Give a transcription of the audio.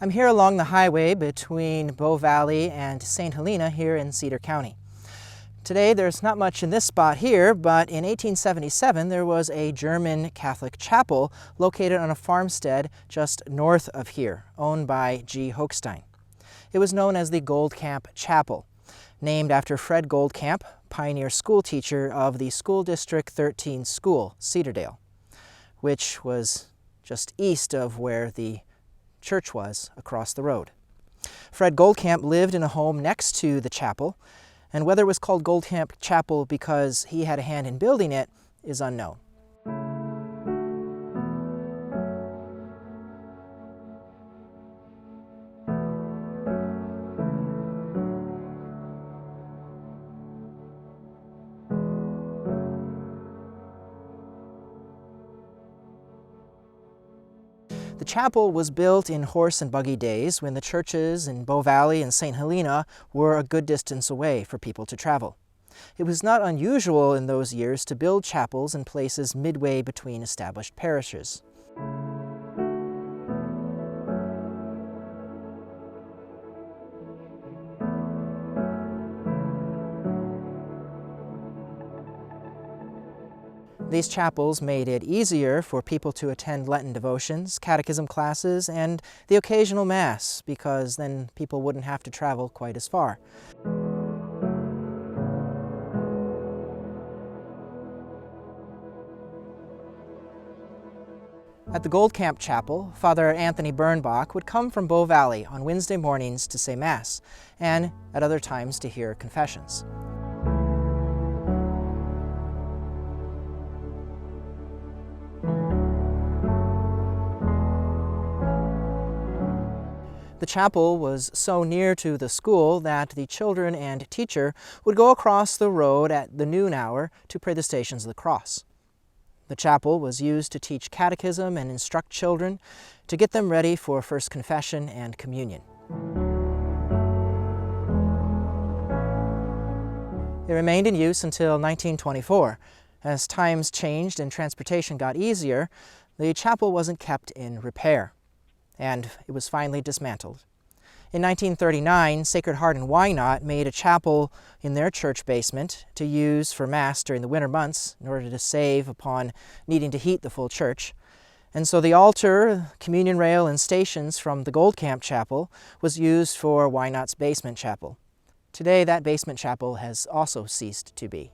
I'm here along the highway between Bow Valley and St. Helena here in Cedar County. Today there's not much in this spot here, but in 1877 there was a German Catholic chapel located on a farmstead just north of here, owned by G. Hochstein. It was known as the Goldkamp Chapel, named after Fred Goldkamp, pioneer school teacher of the School District 13 school, Cedardale, which was just east of where the church was across the road. Fred Goldkamp lived in a home next to the chapel, and whether it was called Goldkamp Chapel because he had a hand in building it is unknown. The chapel was built in horse and buggy days when the churches in Bow Valley and St. Helena were a good distance away for people to travel. It was not unusual in those years to build chapels in places midway between established parishes. These chapels made it easier for people to attend Lenten devotions, catechism classes, and the occasional Mass, because then people wouldn't have to travel quite as far. At the Goldkamp Chapel, Father Anthony Birnbach would come from Bow Valley on Wednesday mornings to say Mass, and at other times to hear confessions. The chapel was so near to the school that the children and teacher would go across the road at the noon hour to pray the Stations of the Cross. The chapel was used to teach catechism and instruct children to get them ready for First Confession and Communion. It remained in use until 1924. As times changed and transportation got easier, the chapel wasn't kept in repair, and it was finally dismantled. In 1939, Sacred Heart in Wynot made a chapel in their church basement to use for Mass during the winter months in order to save upon needing to heat the full church. And so the altar, communion rail, and stations from the Goldkamp Chapel was used for Wynot's basement chapel. Today, that basement chapel has also ceased to be.